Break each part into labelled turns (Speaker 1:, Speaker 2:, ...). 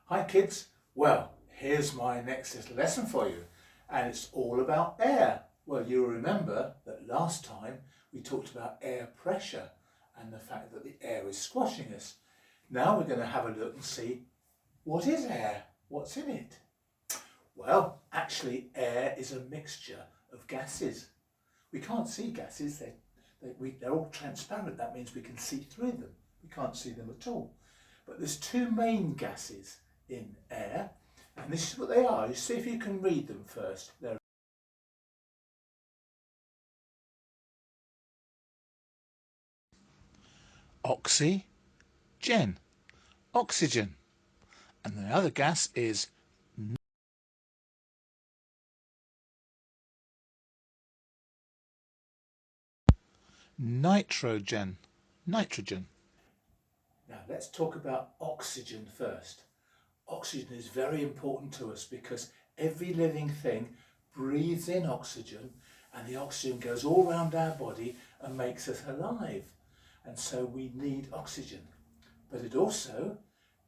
Speaker 1: Hi kids, well here's my next little lesson for you, and it's all about air. Well, you'll remember that last time we talked about air pressure and the fact that the air is squashing us. Now we're going to have a look and see, what is air? What's in it? Well, actually air is a mixture of gases. We can't see gases, they're all transparent. That means we can see through them. We can't see them at all. But there's two main gases in air, and this is what they are. You see if you can read them first. They're oxygen, oxygen, and the other gas is nitrogen. Nitrogen. Now let's talk about oxygen first. Oxygen is very important to us because every living thing breathes in oxygen, and the oxygen goes all around our body and makes us alive. And so we need oxygen. But it also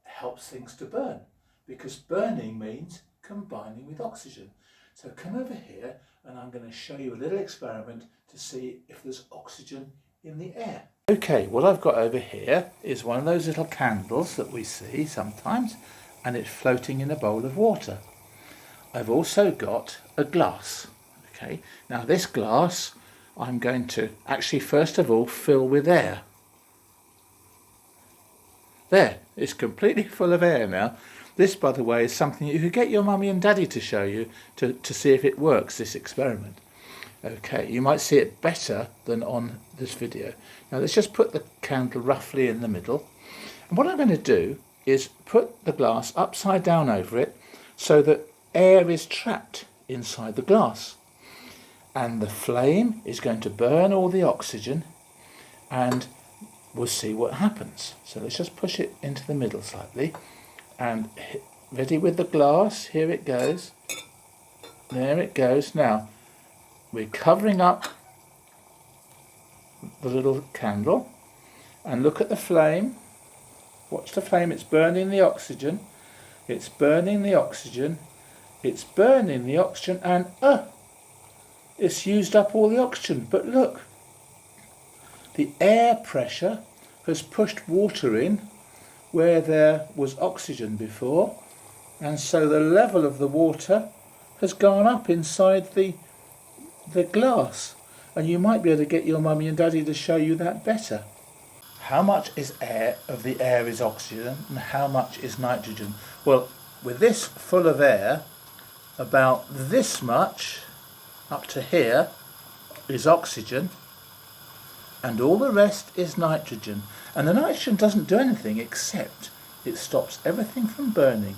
Speaker 1: helps things to burn, because burning means combining with oxygen. So come over here and I'm going to show you a little experiment to see if there's oxygen in the air. Okay, what I've got over here is one of those little candles that we see sometimes, and it's floating in a bowl of water. I've also got a glass. Okay, now this glass I'm going to actually first of all fill with air. There, it's completely full of air now. This, by the way, is something you could get your mummy and daddy to show you to see if it works, this experiment. Okay, you might see it better than on this video. Now let's just put the candle roughly in the middle. And what I'm going to do is put the glass upside down over it so that air is trapped inside the glass. And the flame is going to burn all the oxygen, and we'll see what happens. So let's just push it into the middle slightly, and ready with the glass, here it goes. There it goes. Now we're covering up the little candle, and look at the flame. Watch the flame, it's burning the oxygen. It's burning the oxygen. It's burning the oxygen, and it's used up all the oxygen. But look, the air pressure has pushed water in where there was oxygen before, and so the level of the water has gone up inside the glass. And you might be able to get your mummy and daddy to show you that better. How much is air of the air is oxygen and how much is nitrogen? Well, with this full of air, about this much up to here is oxygen, and all the rest is nitrogen. And the nitrogen doesn't do anything except it stops everything from burning.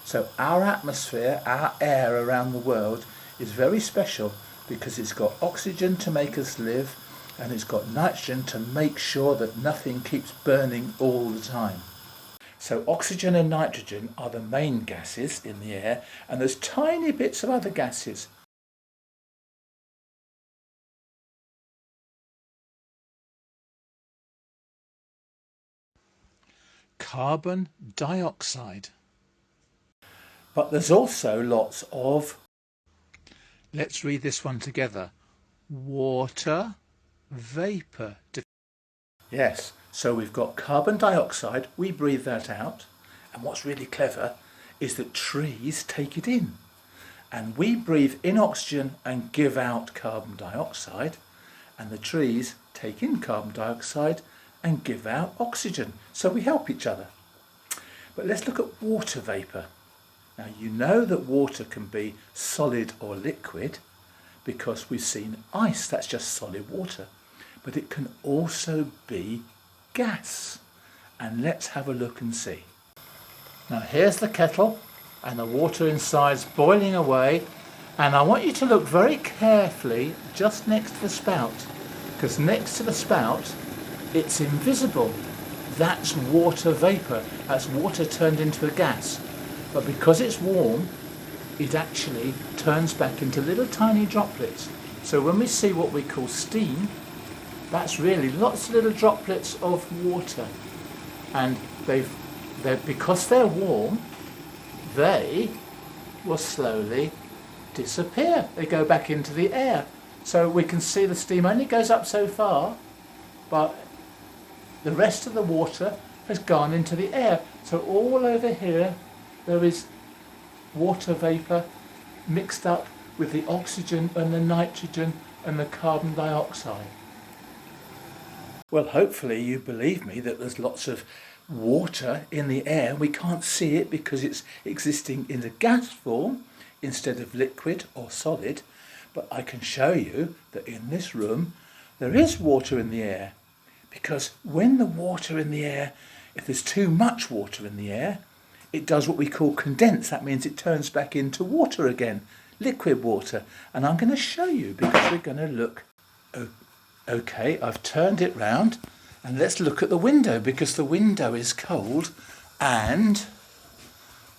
Speaker 1: So our atmosphere, our air around the world is very special because it's got oxygen to make us live, and it's got nitrogen to make sure that nothing keeps burning all the time. So oxygen and nitrogen are the main gases in the air, and there's tiny bits of other gases. Carbon dioxide. But there's also lots of, let's read this one together, water vapor. Yes, so we've got carbon dioxide, we breathe that out, and what's really clever is that trees take it in, and we breathe in oxygen and give out carbon dioxide, and the trees take in carbon dioxide and give out oxygen, so we help each other. But let's look at water vapor. Now you know that water can be solid or liquid because we've seen ice, that's just solid water. But it can also be gas. And let's have a look and see. Now here's the kettle, and the water inside's boiling away, and I want you to look very carefully just next to the spout, because next to the spout it's invisible. That's water vapor. That's water turned into a gas. But because it's warm, it actually turns back into little tiny droplets. So when we see what we call steam, that's really lots of little droplets of water. And because they're warm, they will slowly disappear. They go back into the air. So we can see the steam only goes up so far, but the rest of the water has gone into the air. So all over here there is water vapour mixed up with the oxygen and the nitrogen and the carbon dioxide. Well, hopefully you believe me that there's lots of water in the air. We can't see it because it's existing in the gas form instead of liquid or solid, but I can show you that in this room there is water in the air, because when the water in the air, if there's too much water in the air, it does what we call condense. That means it turns back into water again, liquid water. And I'm going to show you because we're going to look. Okay, I've turned it round and let's look at the window because the window is cold. And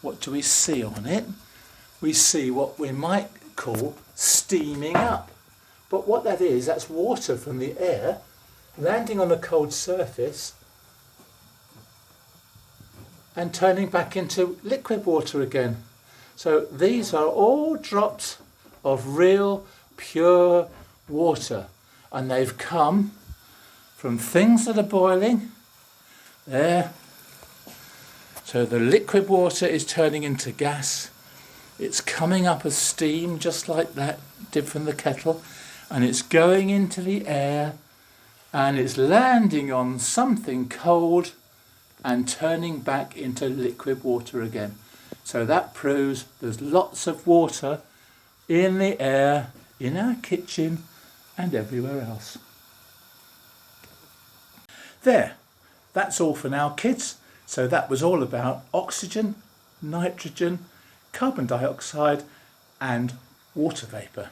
Speaker 1: what do we see on it? We see what we might call steaming up. But what that is, that's water from the air landing on a cold surface and turning back into liquid water again. So these are all drops of real pure water, and they've come from things that are boiling there. So the liquid water is turning into gas. It's coming up as steam just like that did from the kettle, and it's going into the air and it's landing on something cold and turning back into liquid water again. So that proves there's lots of water in the air, in our kitchen and everywhere else. There, that's all for now, kids. So that was all about oxygen, nitrogen, carbon dioxide and water vapour.